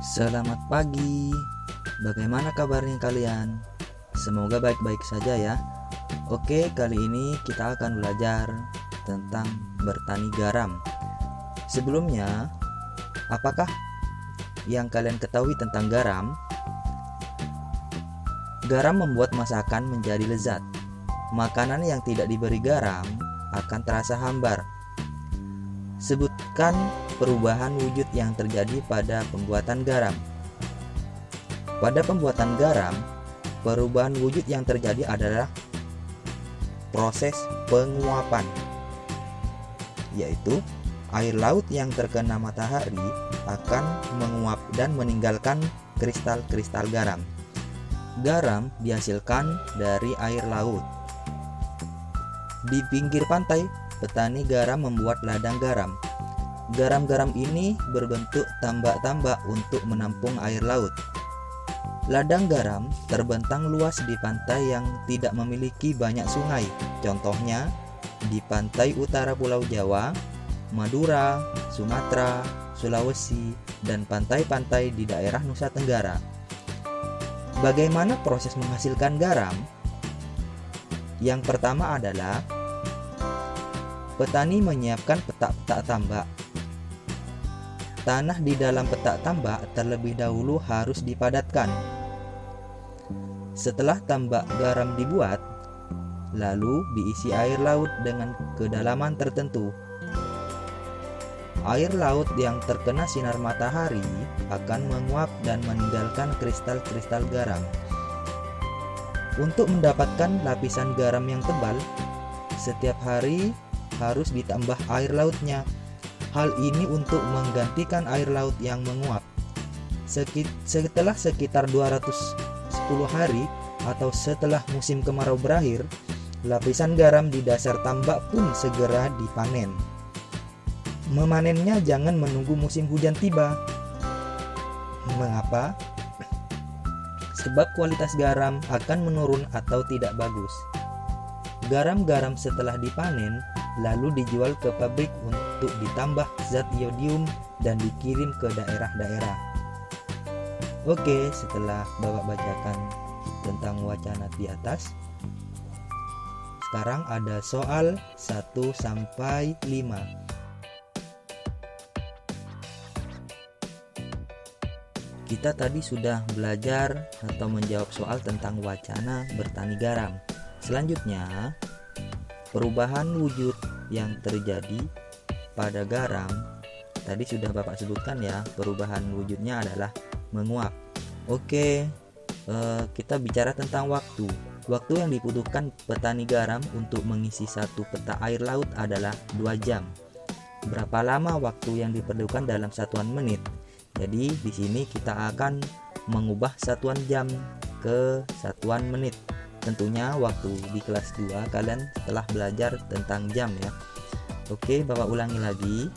Selamat pagi. Bagaimana kabarnya kalian? Semoga baik-baik saja ya. Oke, kali ini kita akan belajar tentang bertani garam. Sebelumnya, apakah yang kalian ketahui tentang garam? Garam membuat masakan menjadi lezat. Makanan yang tidak diberi garam akan terasa hambar. Sebutkan perubahan wujud yang terjadi pada pembuatan garam. Pada pembuatan garam, perubahan wujud yang terjadi adalah proses penguapan, yaitu air laut yang terkena matahari akan menguap dan meninggalkan kristal-kristal garam. Garam dihasilkan dari air laut. Di pinggir pantai, petani garam membuat ladang garam. Garam-garam ini berbentuk tambak-tambak untuk menampung air laut. Ladang garam terbentang luas di pantai yang tidak memiliki banyak sungai. Contohnya di pantai utara Pulau Jawa, Madura, Sumatera, Sulawesi, dan pantai-pantai di daerah Nusa Tenggara. Bagaimana proses menghasilkan garam? Yang pertama adalah petani menyiapkan petak-petak tambak. Tanah di dalam petak tambak terlebih dahulu harus dipadatkan. Setelah tambak garam dibuat, lalu diisi air laut dengan kedalaman tertentu. Air laut yang terkena sinar matahari akan menguap dan meninggalkan kristal-kristal garam. Untuk mendapatkan lapisan garam yang tebal, setiap hari harus ditambah air lautnya. Hal ini untuk menggantikan air laut yang menguap. Setelah sekitar 210 hari atau setelah musim kemarau berakhir, lapisan garam di dasar tambak pun segera dipanen. Memanennya jangan menunggu musim hujan tiba. Mengapa? Sebab kualitas garam akan menurun atau tidak bagus. Garam-garam setelah dipanen lalu dijual ke pabrik untuk ditambah zat iodium dan dikirim ke daerah-daerah. Oke, setelah Bapak bacakan tentang wacana di atas, sekarang ada soal 1 sampai 5. Kita tadi sudah belajar atau menjawab soal tentang wacana bertani garam. Selanjutnya, perubahan wujud yang terjadi pada garam tadi sudah Bapak sebutkan ya. Perubahan wujudnya adalah menguap. Oke, kita bicara tentang waktu. Waktu yang dibutuhkan petani garam untuk mengisi satu peta air laut adalah 2 jam. Berapa lama waktu yang diperlukan dalam satuan menit? Jadi di sini kita akan mengubah satuan jam ke satuan menit. Tentunya waktu di kelas 2 kalian telah belajar tentang jam ya. Oke, Bapak ulangi lagi.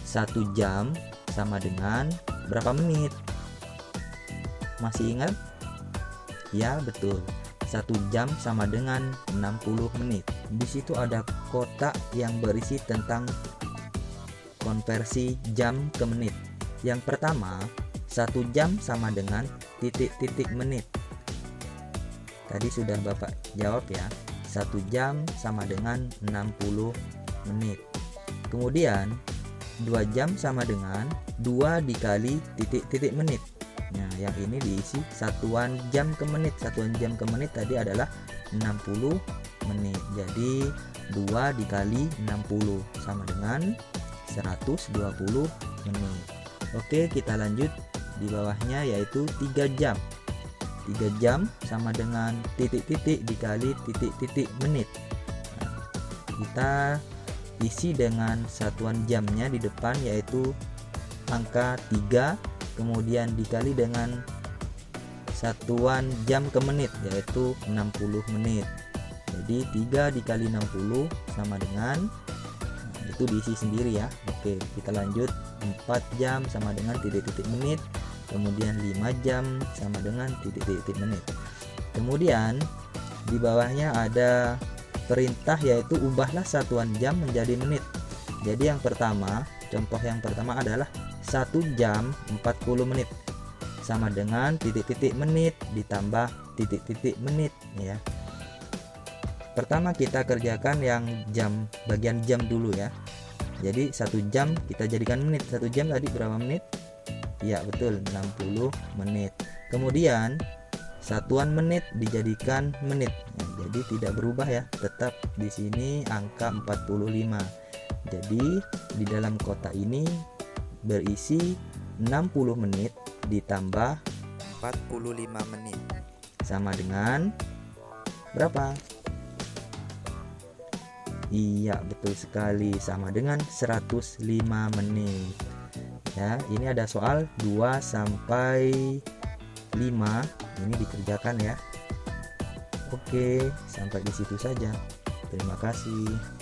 1 jam sama dengan berapa menit? Masih ingat? Ya, betul. 1 jam sama dengan 60 menit. Di situ ada kotak yang berisi tentang konversi jam ke menit. Yang pertama, 1 jam sama dengan titik-titik menit. Tadi sudah Bapak jawab ya. 1 jam sama dengan 60 menit. Kemudian 2 jam sama dengan 2 dikali titik-titik menit. Nah, yang ini diisi satuan jam ke menit. Satuan jam ke menit tadi adalah 60 menit. Jadi 2 dikali 60 sama dengan 120 menit. Oke, kita lanjut di bawahnya yaitu 3 jam. 3 jam sama dengan titik-titik dikali titik-titik menit. Nah, kita isi dengan satuan jamnya di depan yaitu angka 3, kemudian dikali dengan satuan jam ke menit yaitu 60 menit. Jadi 3 dikali 60 sama dengan, itu diisi sendiri ya. Oke, kita lanjut. 4 jam sama dengan titik-titik menit. Kemudian 5 jam sama dengan titik-titik menit. Kemudian di bawahnya ada perintah yaitu ubahlah satuan jam menjadi menit. Jadi yang pertama, contoh yang pertama adalah 1 jam 40 menit sama dengan titik-titik menit ditambah titik-titik menit ya. Pertama kita kerjakan yang jam, bagian jam dulu ya. Jadi 1 jam kita jadikan menit. 1 jam tadi berapa menit? Ya betul, 60 menit. Kemudian satuan menit dijadikan menit. Nah, jadi tidak berubah ya, tetap di sini angka 45. Jadi di dalam kotak ini berisi 60 menit ditambah 45 menit sama dengan berapa? Iya betul sekali, sama dengan 105 menit ya. Ini ada soal 2 sampai 5, ini dikerjakan ya. Oke, sampai di situ saja. Terima kasih.